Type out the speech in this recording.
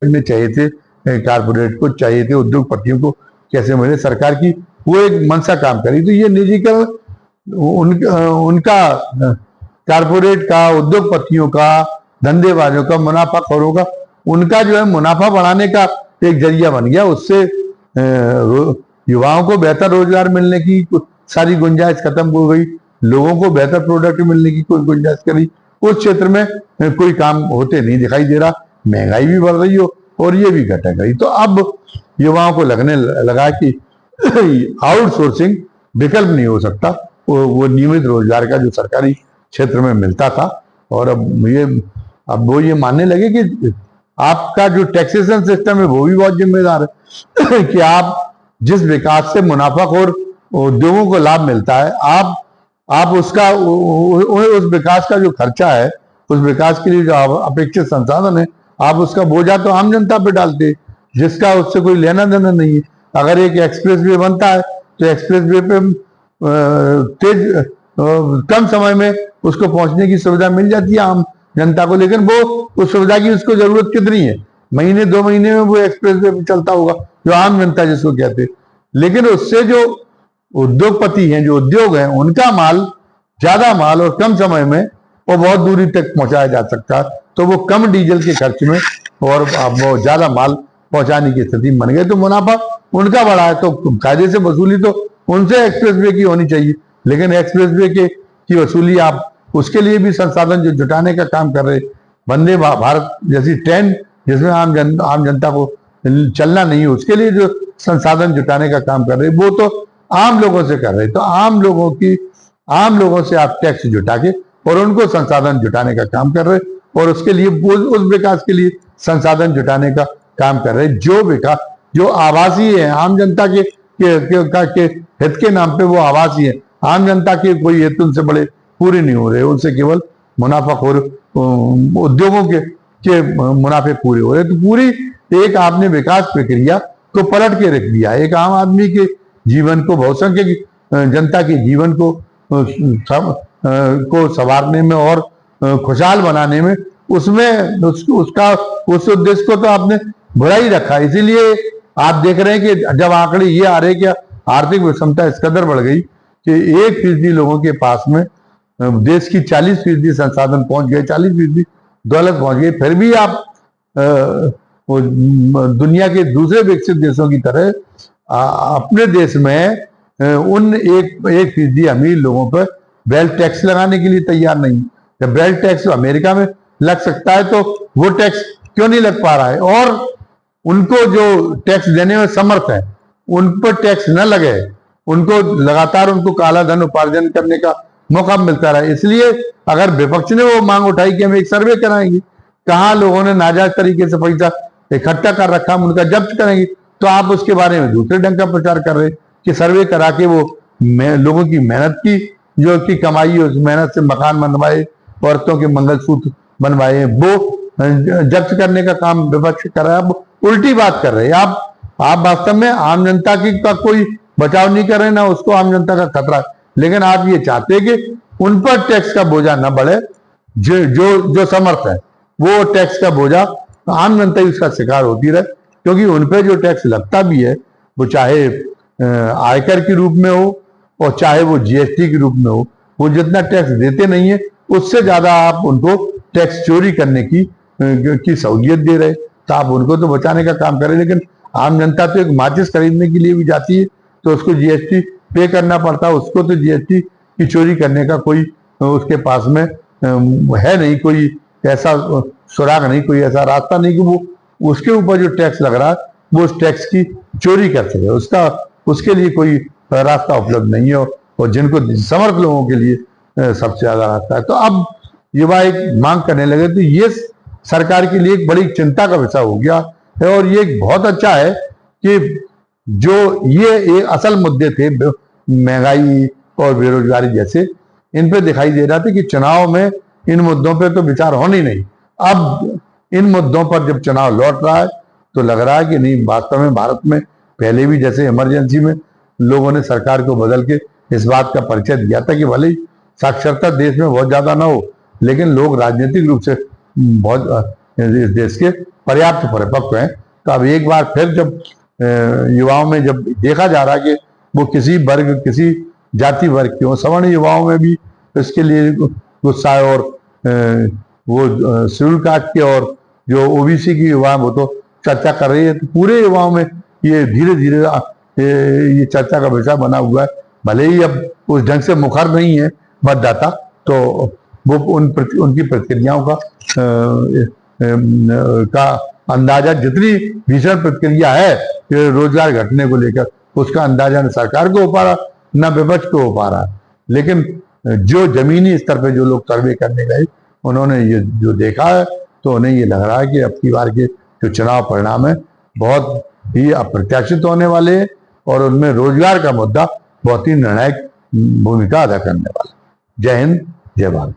में चाहिए थे, कारपोरेट को चाहिए थे, उद्योगपतियों को कैसे मिले, सरकार की वो एक मंशा काम करी। तो ये निजीकरण उनका कारपोरेट का, उद्योगपतियों का, धंधेबाजों का, मुनाफाखोरों का, उनका जो है मुनाफा बढ़ाने का एक जरिया बन गया। उससे युवाओं को बेहतर रोजगार मिलने की सारी गुंजाइश खत्म हो गई, लोगों को बेहतर प्रोडक्ट मिलने की कोई गुंजाइश करी, उस क्षेत्र में कोई काम होते नहीं दिखाई दे रहा। महंगाई भी बढ़ रही हो और ये भी घट गई। तो अब युवाओं को लगने लगा कि आउटसोर्सिंग विकल्प नहीं हो सकता, वो नियमित रोजगार का जो सरकारी क्षेत्र में मिलता था। और अब वो ये मानने लगे कि आपका जो टैक्सेशन सिस्टम है वो भी बहुत जिम्मेदार है कि आप जिस विकास से मुनाफाखोर उद्योगों को लाभ मिलता है, आप उसका उस विकास का जो खर्चा है, उस विकास के लिए जो अपेक्षित संसाधन है, आप उसका बोझा तो आम जनता पे डालते, जिसका उससे कोई लेना देना नहीं है। अगर एक एक्सप्रेस वे बनता है तो एक्सप्रेस वे पे कम समय में उसको पहुंचने की सुविधा मिल जाती है आम जनता को, लेकिन वो उस सुविधा की उसको जरूरत कितनी है, महीने 2 महीने में वो एक्सप्रेस वे पे चलता होगा, जो आम जनता जिसको कहते हैं। लेकिन उससे जो उद्योगपति हैं, जो उद्योग हैं, उनका माल, ज्यादा माल और कम समय में वो बहुत दूरी तक पहुंचाया जा सकता है। तो वो कम डीजल के खर्च में और वो ज्यादा माल पहुंचाने की स्थिति बन गई। तो मुनाफा उनका बढ़ा है, तो कायदे से वसूली तो उनसे एक्सप्रेसवे की होनी चाहिए, लेकिन एक्सप्रेसवे की वसूली आप उसके लिए भी संसाधन जो जुटाने का काम कर रहे, वंदे भारत जैसी ट्रेन जिसमें आम जनता को चलना नहीं है, उसके लिए जो संसाधन जुटाने का काम कर रहे, वो तो आम लोगों से कर रहे। तो आम लोगों से आप टैक्स जुटा के और उनको संसाधन जुटाने का काम कर रहे, और उसके लिए उस विकास के लिए संसाधन जुटाने का काम कर रहे जो विकास जो आवासीय है, आम जनता के हित के नाम पे वो आवासीय है, आम जनता के कोई हेतु उनसे बड़े पूरे नहीं हो रहे, उनसे केवल मुनाफाखोर उद्योगों के मुनाफे पूरे हो रहे। तो पूरी एक आपने विकास प्रक्रिया को पलट के रख दिया। एक आम आदमी के जीवन को, बहुसंख्यक जनता के जीवन को संवारने में और खुशहाल बनाने में, उसमें उसका उस उद्देश्य को तो आपने बुरा ही रखा। इसीलिए आप देख रहे हैं कि जब आंकड़े ये आ रहे कि आर्थिक विषमता इस कदर बढ़ गई कि 1% लोगों के पास में देश की 40% संसाधन पहुंच गए, 40% दौलत पहुंच गई, फिर भी आप दुनिया के दूसरे विकसित देशों की तरह अपने देश में उन 1% अमीर लोगों पर वेल्थ टैक्स लगाने के लिए तैयार नहीं। जब वेल्थ टैक्स अमेरिका में लग सकता है तो वो टैक्स क्यों नहीं लग पा रहा है? और उनको जो टैक्स देने में समर्थ है उन पर टैक्स न लगे, उनको लगातार उनको काला धन उपार्जन करने का मौका मिलता रहा। इसलिए अगर विपक्ष ने वो मांग उठाई कि हम एक सर्वे कराएंगे, कहाँ लोगों ने नाजायज तरीके से पैसा इकट्ठा कर रखा, हम उनका जब्त करेंगे, तो आप उसके बारे में दूसरे ढंग का प्रचार कर रहे कि सर्वे करा के वो लोगों की मेहनत की जो की कमाई है, उस मेहनत से मकान बनवाए, औरतों के मंगलसूत्र बनवाए, वो जब्त करने का काम विपक्ष कर रहा है। अब उल्टी बात कर रहे हैं आप वास्तव में आम जनता की का कोई बचाव नहीं कर रहे, ना उसको आम जनता का खतरा है, लेकिन आप ये चाहते हैं कि उन पर टैक्स का बोझा न बढ़े, जो समर्थ है वो टैक्स का बोझा आम जनता ही उसका शिकार होती रहे। क्योंकि उन पर जो टैक्स लगता भी है, वो चाहे आयकर के रूप में हो और चाहे वो जीएसटी के रूप में हो, वो जितना टैक्स देते नहीं है उससे ज्यादा आप उनको टैक्स चोरी करने की सहूलियत दे रहे। तो आप उनको तो बचाने का काम करें, लेकिन आम जनता तो एक माचिस खरीदने के लिए भी जाती है तो उसको जीएसटी पे करना पड़ता है, उसको तो जीएसटी की चोरी करने का कोई उसके पास में है नहीं, कोई ऐसा सुराग नहीं, कोई ऐसा रास्ता नहीं कि वो उसके ऊपर जो टैक्स लग रहा है वो उस टैक्स की चोरी कर सके, उसके लिए कोई रास्ता उपलब्ध नहीं है, और जिनको समर्थ लोगों के लिए सबसे ज्यादा रास्ता है। तो अब युवा एक मांग करने लगे, तो ये सरकार के लिए एक बड़ी चिंता का विषय हो गया है। और ये बहुत अच्छा है कि जो ये असल मुद्दे थे, महंगाई और बेरोजगारी जैसे, इन पे दिखाई दे रहा था कि चुनाव में इन मुद्दों पे तो विचार होना ही नहीं। अब इन मुद्दों पर जब चुनाव लौट रहा है तो लग रहा है कि नहीं, वास्तव में भारत में पहले भी जैसे इमरजेंसी में लोगों ने सरकार को बदल के इस बात का परिचय दिया था कि भले ही साक्षरता देश में बहुत ज्यादा ना हो, लेकिन लोग राजनीतिक रूप से बहुत इस देश के पर्याप्त परिपक्व हैं। तो अब एक बार फिर जब युवाओं में जब देखा जा रहा है कि वो किसी वर्ग, किसी जाति वर्ग के, सवर्ण युवाओं में भी इसके लिए गुस्सा है, और वो शेड्यूल कास्ट के और जो ओबीसी की युवा वो तो चर्चा कर रही है, तो पूरे युवाओं में ये धीरे धीरे ये चर्चा का विषय बना हुआ है। भले ही अब उस ढंग से मुखर नहीं है मतदाता, तो वो उनकी प्रतिक्रियाओं का अंदाजा, जितनी भीषण प्रतिक्रिया है रोजगार घटने को लेकर, उसका अंदाजा न सरकार को हो पा रहा न विपक्ष को हो पा रहा। लेकिन जो जमीनी स्तर पे जो लोग सर्वे करने गए, उन्होंने ये जो देखा है, तो उन्हें ये लग रहा है कि अब की बार के जो चुनाव परिणाम है बहुत ही अप्रत्याशित होने वाले हैं, और उनमें रोजगार का मुद्दा बहुत ही निर्णायक भूमिका अदा करने वाला। जय हिंद, जय भारत।